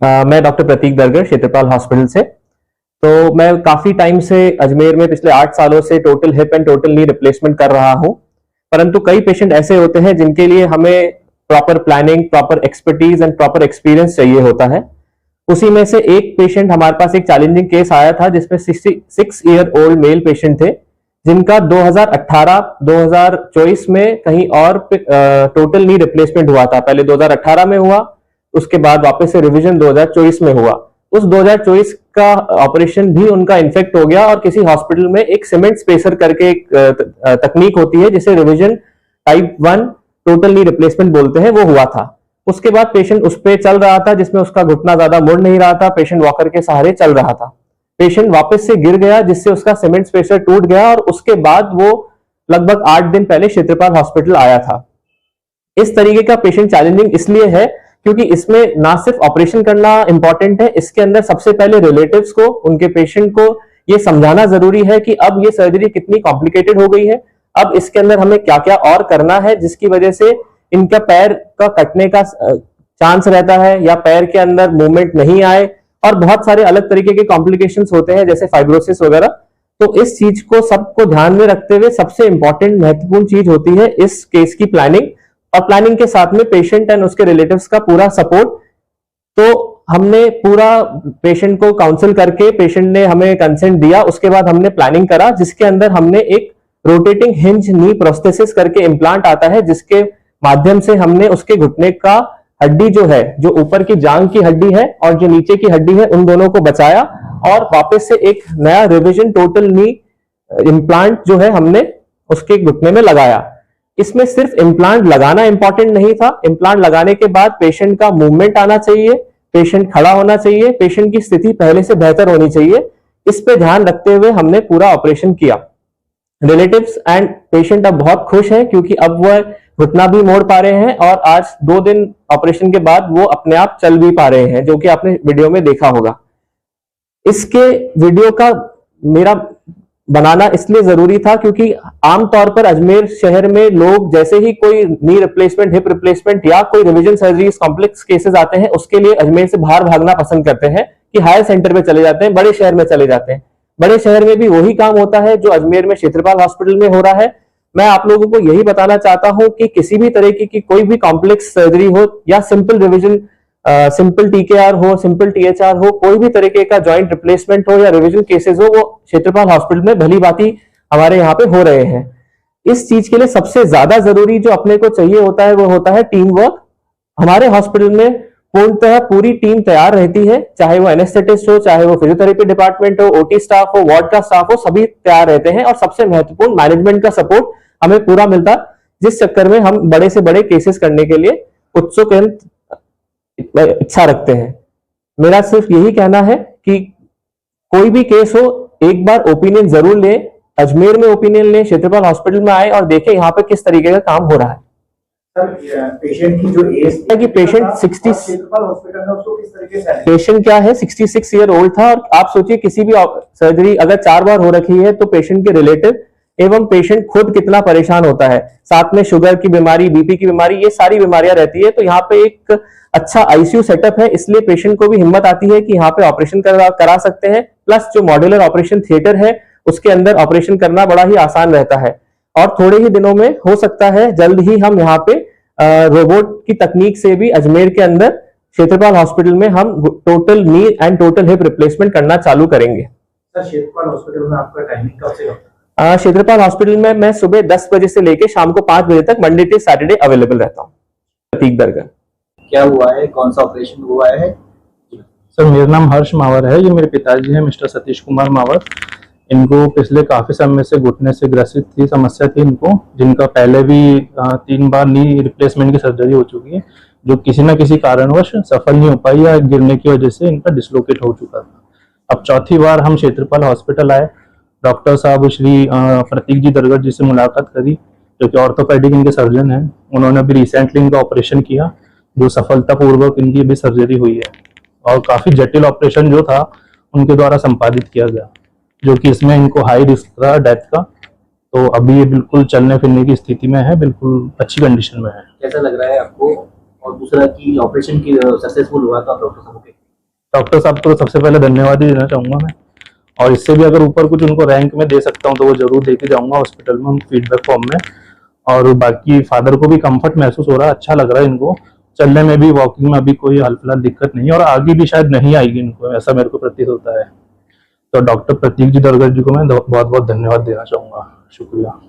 मैं डॉक्टर प्रतीक दरगर क्षेत्रपाल हॉस्पिटल से। तो मैं काफी टाइम से अजमेर में पिछले 8 सालों से total hip and total knee replacement कर रहा हूं। परंतु कई पेशेंट ऐसे होते हैं जिनके लिए हमें proper planning, proper expertise and proper experience चाहिए होता है। उसी में से एक पेशेंट हमारे पास एक चैलेंजिंग केस आया था जिसमें 66 ईयर ओल्ड मेल पेशेंट थे, जिनका 2018-2024 में कहीं और टोटल नी रिप्लेसमेंट हुआ था। पहले 2018 में हुआ, उसके बाद वापस से रिवीजन 2024 में हुआ। उस 2024 का ऑपरेशन भी उनका इन्फेक्ट हो गया और किसी हॉस्पिटल में एक सीमेंट स्पेसर करके एक तकनीक होती है जिसे revision type 1 total knee replacement बोलते हैं, वो हुआ था। उसके बाद पेशेंट उस पर चल रहा था जिसमें उसका घुटना ज्यादा मुड़ नहीं रहा था, पेशेंट वॉकर के सहारे चल रहा था। पेशेंट वापस से गिर गया जिससे उसका सीमेंट स्पेसर टूट गया और उसके बाद वो लगभग 8 दिन पहले क्षेत्रपाल हॉस्पिटल आया था। इस तरीके का पेशेंट चैलेंजिंग इसलिए है क्योंकि इसमें ना सिर्फ ऑपरेशन करना इंपॉर्टेंट है, इसके अंदर सबसे पहले रिलेटिव्स को, उनके पेशेंट को ये समझाना जरूरी है कि अब ये सर्जरी कितनी कॉम्प्लिकेटेड हो गई है, अब इसके अंदर हमें क्या क्या और करना है जिसकी वजह से इनका पैर का कटने का चांस रहता है या पैर के अंदर मूवमेंट नहीं आए, और बहुत सारे अलग तरीके के कॉम्प्लिकेशंस होते हैं जैसे फाइब्रोसिस वगैरह। तो इस चीज को सबको ध्यान में रखते हुए सबसे इंपॉर्टेंट महत्वपूर्ण चीज होती है इस केस की प्लानिंग, और प्लानिंग के साथ में पेशेंट एंड उसके रिलेटिव्स का पूरा सपोर्ट। तो हमने पूरा पेशेंट को काउंसिल करके, पेशेंट ने हमें कंसेंट दिया, उसके बाद हमने प्लानिंग करा जिसके अंदर हमने एक रोटेटिंग हिंज नी प्रोस्थेसिस करके इम्प्लांट आता है जिसके माध्यम से हमने उसके घुटने का हड्डी जो है, जो ऊपर की जांग की हड्डी है और जो नीचे की हड्डी है, उन दोनों को बचाया और वापस से एक नया रिविजन टोटल नी इम्प्लांट जो है हमने उसके घुटने में लगाया। इसमें सिर्फ इम्प्लांट लगाना इंपॉर्टेंट नहीं था, इम्प्लांट लगाने के बाद पेशेंट का मूवमेंट आना चाहिए, पेशेंट खड़ा होना चाहिए, पेशेंट की स्थिति पहले से बेहतर होनी चाहिए। इस पे ध्यान रखते हुए हमने पूरा ऑपरेशन किया। रिलेटिव्स एंड पेशेंट अब बहुत खुश हैं क्योंकि अब वह घुटना भी मोड़ पा रहे हैं और आज 2 दिन ऑपरेशन के बाद वो अपने आप चल भी पा रहे हैं, जो कि आपने वीडियो में देखा होगा। इसके वीडियो का मेरा बनाना इसलिए जरूरी था क्योंकि आमतौर पर अजमेर शहर में लोग जैसे ही कोई नी रिप्लेसमेंट, हिप रिप्लेसमेंट या कोई रिवीजन सर्जरी कॉम्प्लेक्स केसेस आते हैं उसके लिए अजमेर से बाहर भागना पसंद करते हैं कि हायर सेंटर में चले जाते हैं, बड़े शहर में चले जाते हैं। बड़े शहर में भी वही काम होता है जो अजमेर में क्षेत्रपाल हॉस्पिटल में हो रहा है। मैं आप लोगों को यही बताना चाहता हूं कि किसी भी तरीके की कोई भी कॉम्प्लेक्स सर्जरी हो या सिंपल रिवीजन, सिंपल टीकेआर हो, सिंपल टीएचआर हो, कोई भी तरीके का जॉइंट रिप्लेसमेंट हो या रिवीजन केसेस हो, वो क्षेत्रपाल हॉस्पिटल में भली भांति हमारे यहाँ पे हो रहे हैं। इस चीज के लिए सबसे ज्यादा जरूरी जो अपने को चाहिए होता है वो होता है टीम वर्क। हमारे हॉस्पिटल में पूर्णतः पूरी टीम तैयार रहती है, चाहे वो एनेस्थेटिस्ट हो, चाहे वो फिजियोथेरेपी डिपार्टमेंट हो, ओटी स्टाफ हो, वार्ड का स्टाफ हो, सभी तैयार रहते हैं। और सबसे महत्वपूर्ण मैनेजमेंट का सपोर्ट हमें पूरा मिलता, जिस चक्कर में हम बड़े से बड़े केसेस करने के लिए उत्सुक इच्छा रखते हैं। मेरा सिर्फ यही कहना है कि कोई भी केस हो, एक बार ओपिनियन जरूर लें, अजमेर में ओपिनियन लें, क्षेत्रपाल हॉस्पिटल में आए और देखें यहाँ पे किस तरीके का काम हो रहा है। पेशेंट की जो एज है कि पेशेंट 60 पेशेंट क्या है 66 ईयर ओल्ड था। और आप सोचिए किसी भी सर्जरी अगर 4 बार हो रखी है तो पेशेंट के रिलेटिव एवं पेशेंट खुद कितना परेशान होता है, साथ में शुगर की बीमारी, बीपी की बीमारी, ये सारी बीमारियां रहती है। तो यहाँ पे एक अच्छा आईसीयू सेटअप है, इसलिए पेशेंट को भी हिम्मत आती है कि यहाँ पे ऑपरेशन करा सकते हैं। प्लस जो मॉड्यूलर ऑपरेशन थिएटर है उसके अंदर ऑपरेशन करना बड़ा ही आसान रहता है और थोड़े ही दिनों में हो सकता है जल्द ही हम यहाँ पे रोबोट की तकनीक से भी अजमेर के अंदर क्षेत्रपाल हॉस्पिटल में हम total knee and total hip replacement करना चालू करेंगे। क्षेत्रपाल हॉस्पिटल में आपका टाइमिंग कब से होता है? क्षेत्रपाल हॉस्पिटल में मैं सुबह 10 बजे से लेकर शाम को 5 बजे तक मंडे से सैटरडे अवेलेबल रहता हूँ। प्रतीक दरगर। क्या हुआ है, कौन सा ऑपरेशन हुआ है? सर मेरा नाम हर्ष मावर है, ये मेरे पिताजी हैं मिस्टर सतीश कुमार मावर। इनको पिछले काफी समय से घुटने से ग्रसित थी, समस्या थी इनको, जिनका पहले भी 3 बार नी रिप्लेसमेंट की सर्जरी हो चुकी है, जो किसी न किसी कारणवश सफल नहीं हो पाई या गिरने की वजह से इनका डिसलोकेट हो चुका था। अब चौथी बार हम क्षेत्रपाल हॉस्पिटल आए, डॉक्टर साहब श्री प्रतीक जी दरगर जी से मुलाकात करी, जो कि ऑर्थोपेडिक इनके सर्जन हैं। उन्होंने अभी रिसेंटली इनका ऑपरेशन किया, जो सफलतापूर्वक इनकी भी सर्जरी हुई है और काफी जटिल ऑपरेशन जो था उनके द्वारा संपादित किया गया, जो कि इसमें इनको हाई रिस्क था डेथ का। तो अभी ये बिल्कुल चलने फिरने की स्थिति में है, बिल्कुल अच्छी कंडीशन में है। कैसा लग रहा है आपको? और दूसरा कि ऑपरेशन की सक्सेसफुल हुआ था डॉक्टर साहब के? डॉक्टर साहब को सबसे पहले धन्यवाद ही देना चाहूंगा मैं, और इससे भी अगर ऊपर कुछ उनको रैंक में दे सकता हूँ तो वो जरूर दे के जाऊंगा हॉस्पिटल में फीडबैक फॉर्म में। और बाकी फादर को भी कंफर्ट महसूस हो रहा है, अच्छा लग रहा है इनको, चलने में भी वॉकिंग में अभी कोई हाल फिलहाल दिक्कत नहीं है, और आगे भी शायद नहीं आएगी इनको, ऐसा मेरे को प्रतीत होता है। तो डॉक्टर प्रतीक जी दरगर जी को मैं बहुत बहुत धन्यवाद देना चाहूंगा। शुक्रिया।